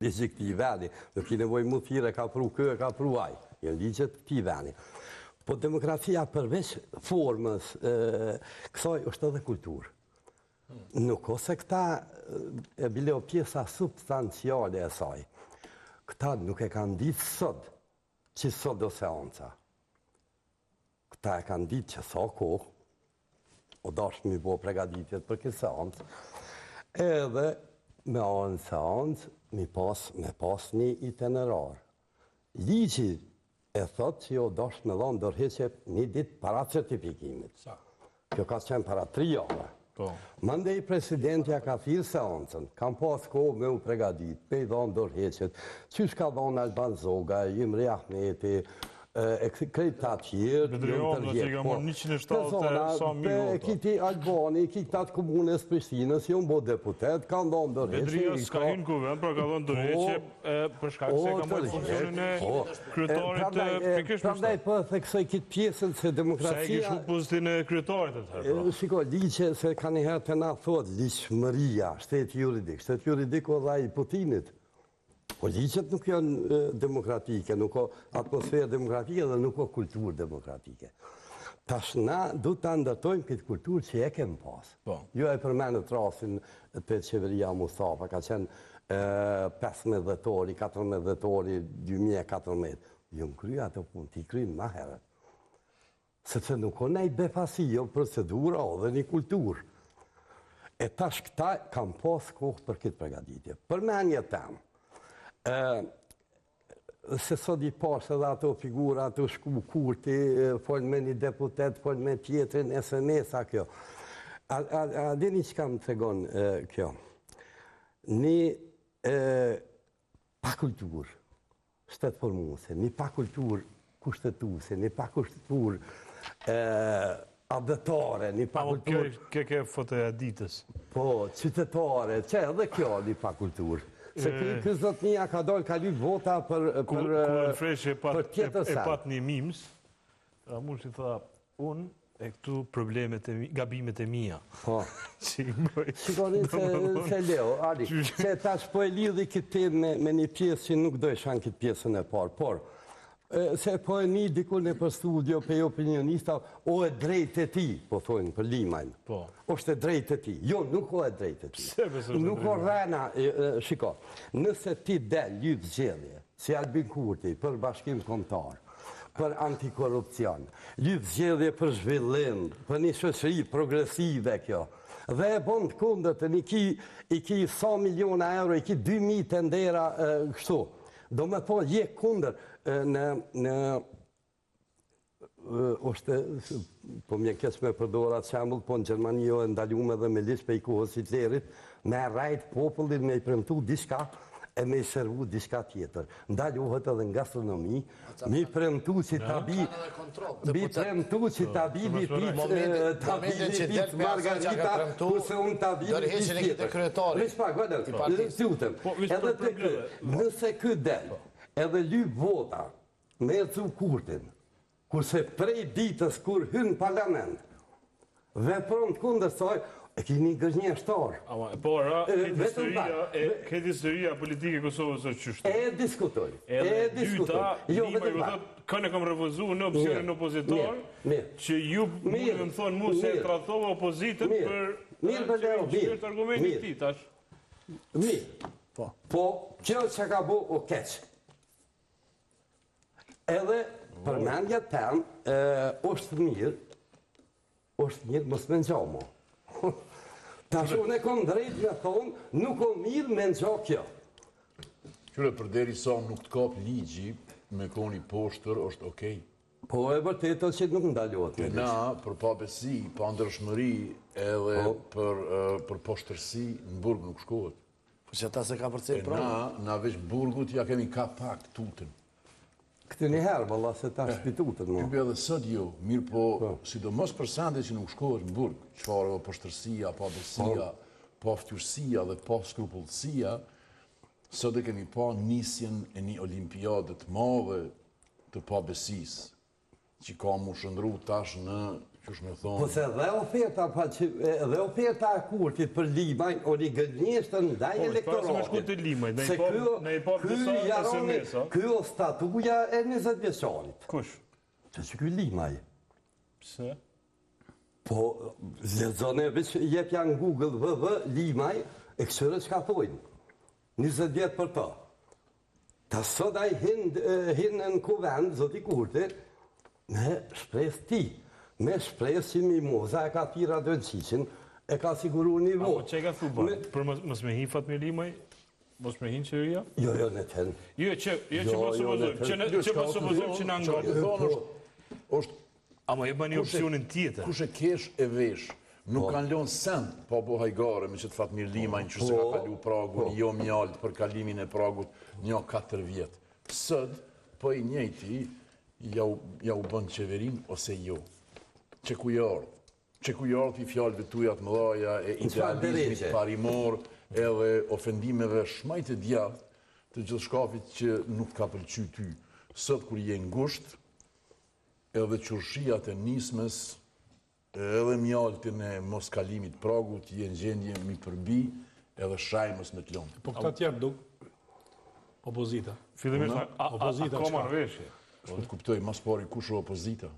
Ligje këtij veni, nuk ki nevojë mu thirë, ka pru kë, ka pru aj. Janë ligjet këtij veni. Po demokracia përveç formës, kësaj është edhe kulturë. Nuk ose këta e bile o pjesa substanciale e saj. Këta nuk e kanë ditë sot që sot do seanca. Këta e kanë ditë që sa kohë, o dashë mi bo pregaditjet për këtë seancë, edhe me anë seancë me pas një itinerar. Ligji e thot që jo dashë me dhonë dërheqe një ditë para certifikimit. Kjo ka qenë para 3 javë. Mandej presidentja ka thirë seancën, kam pas kohë me u pregadit, me i dhonë dërheqet, qysh ka dhonë Alban Zoga, Imre Ahmeti, krejta tjerë, Bedrionë që ka mërë 170.000 kiti Albani, kitat komunës Prishtinës, jo mbo deputet, ka ndonë dërheqe. Bedrio s'ka hinë kuvend, pra ka dhonë dërheqe për shkak se ka mërë funksionin e kryetarit të pikërisht për Prandaj për theksoj kitë pjesën se demokracia... Se e kishu pozitin e kryetarit e të Shiko, ligje se ka njëherë të na thot, ligjshmëria, shteti juridik o dha i Putinit. Po ligjet nuk janë demokratike, nuk ka atmosferë demokratike dhe nuk ka kulturë demokratike. Tash na du të ndërtojmë këtë kulturë që e kemë pas. Jo e përmenët rasin të qeveria Mustafa, ka qenë 15 dhjetori, 14 dhjetori, 2014. Jo më krya ato punë, ti krynë ma herët. Sepse nuk ka nej befasi, jo procedura o dhe një kulturë. E tash këta kam pas kohë për këtë pregaditje. Përmenje temë. Se sot i pas edhe ato figura, ato Shku Kurti, folë me një deputet, folë me tjetrin, SMS-a kjo. A dini që kam të tregon kjo? Një pa kulturë shtetë formuse, një pa kulturë kushtetuse, një pa kulturë abdetare, një pa kulturë... Kjo fotoja ditës. Po, qytetare, që edhe kjo një pa kulturë. Se këtë zotnia ka dojnë ka lypë vota për tjetër e pat një mims, Ramushi tha, unë e këtu problemet, gabimet e mija. Po. Shikoni se Leo, Ali, se tash po e lidhi këtë temë me një pjesë që nuk dojë shanë këtë pjesën e parë, por se po e një dikun e për studio për opinionista, o e drejt e ti, po thojnë për Limajnë. O shte drejt e ti. Jo, nuk o e drejt e ti. Nuk o rena, shiko, nëse ti del lypë zgjedhje, si Albin Kurti, për bashkim kombëtar, për antikorupcion, lypë zgjedhje për zhvillim, për një shoqëri progresive kjo, dhe e bon të kundët, i ki 100 miliona euro, i ki 2.000 tendera kështu. Do me thonë, je kunder në është, po mje keq me përdorat qembull, po në Gjermani jo e ndalume dhe me lish pe i kohës Hitlerit, me rajt popullin me i premtu diçka e me i servu diçka tjetër. Ndaluhet edhe në gastronomi, me i premtu që ta bi... Mi premtu që ta bi vipit Margarita, kurse unë ta bi vipit tjetër. Vesh pak, vëdër, edhe të kë, nëse kë del, edhe lyp vota, me ercu Kurtin, kurse prej ditës kur hynë parlament, vepron të kundër saj, e kini gëzhnjë shtarë. Por, këtë historia politike Kosovës është qështë? E diskutoj. Edhe dyta, Lima ju thot, kënë kam refuzu në opcionin opozitor, që ju më thonë mu se trathova opozitën për që është argumenti ti, tash. Mirë. Po, kjo që ka bu o keqë. Edhe përmendja temë, është mirë, mos me nxamo. Tash unë e kom drejt me thonë, nuk o mirë me nxo kjo. Qyre, për deri sa nuk të kap ligji, me koni poshtër, është okej. Po e vërtetë që nuk ndalot. E na, për pabesi, pa ndërshmëri, edhe për poshtërsi, në burg nuk shkohet. Po që ta se ka përcej pra? Na veç burgut ja kemi ka pak tutën. Këtë njëherë, valla, se ta shpitutën. Këpë edhe sët jo, mirë po, sidomos për sende që nuk shkohet në burg, qëfar edhe poshtërsia, pabesia, pa ftyrësia dhe pa skrupullësia, sot e kemi pa nisjen e një olimpiadet madhe të pabesis, që ka mu shëndru tash në Po se dhe oferta e Kurtit për Limaj, o një gënjeshtën ndaj elektoratit. Se kjo statuja e 20 vjeçarit. Kush? Që kjo Limaj. Pse? Po, zone jep janë Google VV Limaj, e kësërë që ka thojnë. 20 vjetë për ta. Ta sot a i hinë në kuvend, zoti Kurti, me shpres ti. Me shpres që Mimoza e ka tira dënësishin, e ka siguru një vot. Apo që e ka thu ba? Për mos me hin Fatmir Limaj? Mos me hin qeveria? Jo, në ten. Jo, që mos supozojmë që në angonë. Amo e ba një opcionin tjetër. Kush e kesh e vesh, nuk kanë lonë send, po hajgare me që të Fatmir Limaj, që se ka kalu Pragun, jo mjallët për kalimin e Pragut, një 4 vjetë. Sëd, po i njëjti, ja u bënd qeverin ose jo. Qekujarë t'i fjallëve tujat mëdhaja e idealizmit parimor edhe ofendimeve shmajt e djatë të gjithë shkafit që nuk ka pëlqy ty. Sot kur je ngusht, edhe qurshijat e nismes, edhe mjallëtin e mos kalimit Pragut, je në gjendje mi përbi edhe shajmës në t'lonë. Po këta tjerë duk, opozita. Fillimisht, a ka marrëveshje? Po të kuptoj, mas pari, kush o opozita?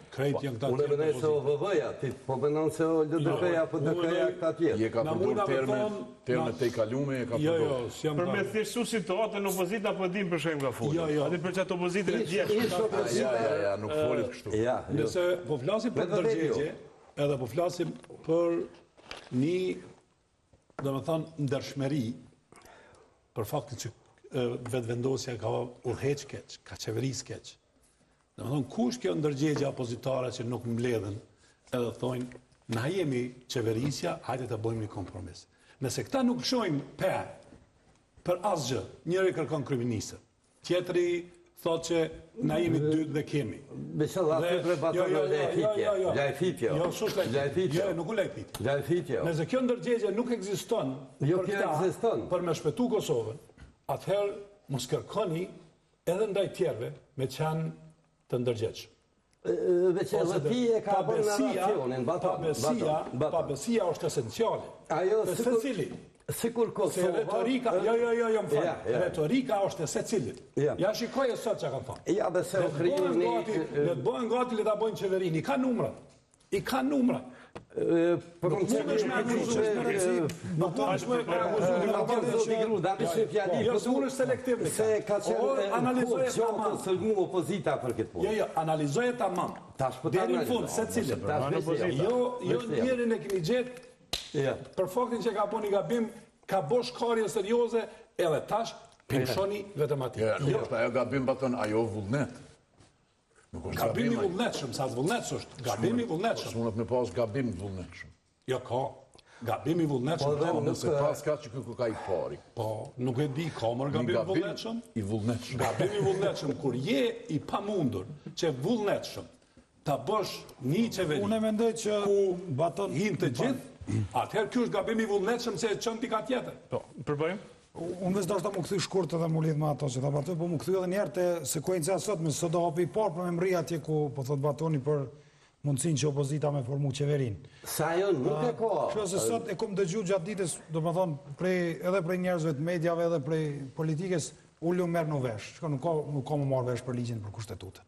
Krejt janë këta Unë e tjerë mënej se o VV-ja, ti po mënon se o LDK-ja, po DK-ja këta tjerë. Je ka përdur terme te i kalume, e ka përdur. Për me thjeshtësu situatën, opozita po dim për shemë nga folë. Adi për qatë opozitën e djeshtë. Ja, nuk folit kështu. Nëse po flasim për ndërgjegje, edhe po flasim për një, do me thonë, ndërshmeri, për faktin që vetë vendosja ka udheq keq, ka qeveris keq. Dhe me thonë, kush kjo ndërgjegja opozitare që nuk mbledhen edhe thonë, na jemi qeverisja, hajde të bëjmë një kompromis. Nëse këta nuk shojnë për asgjë, njëri kërkon kryeministër, tjetëri thot që na jemi dy dhe kemi. Besë dhe atë për batonë lajfitje. Nuk u lajfitje. Nëse kjo ndërgjegje nuk ekziston për këta, për me shpetu Kosovën, atëherë mos kërkoni edhe ndaj tjerve me qanë të ndërgjeqë. Veç edhe ti e ka bërë në racionin, pabesia është esenciale. Ajo, se cili. Sikur Kosova... Se retorika, jo, më falë. Retorika është se cili. Ja shikoj e sot që ka thonë. Ja, dhe se o kriju një... Le të bojnë gati, le të bojnë qeverin. I ka numra. Për më të me akuzu unë selektivni. Se ka qenë gjotë sëllmu opozita për këtë punë. Jo, analizoje ta mamë. Deri në fund, se cilë. Jo njerin e keni gjetë për faktin që ka po një gabim, ka bo shkarje serioze, edhe tash pinshoni vetëm ati. Jo, ajo gabim baton, ajo vullnet. Gabimi vullnetshëm, sa të vullnetsh është. Gabimi vullnetshëm. Së mundet me pas gabim vullnetshëm. Jo, ka. Gabimi vullnetshëm. Nëse pas ka që këku ka i pari. Po, nuk e di, ka mërë gabimi vullnetshëm? I vullnetshëm. Gabimi vullnetshëm, kur je i pamundur që vullnetshëm ta bësh një qeveri. Unë e mendoj që baton hinë të gjithë, atëherë kjo është gabimi vullnetshëm se qënë pika tjetër. Po, përbëjmë? Unë veç dashta mu këthy shkurt edhe mu lidh me ato që ta batoj, po mu këthy edhe njerë të sekuenca sot, me sot do hapi i parë për me mri atje ku po thot batoni për mundësin që opozita me formu qeverin. Sa jo nuk e ka. Që se sot e kom dëgju gjatë ditës, do më thonë, edhe prej njerëzve të mediave edhe prej politikës, ullu merë në vesh. Nuk ka më marrë vesh për ligjin për kushtetutën.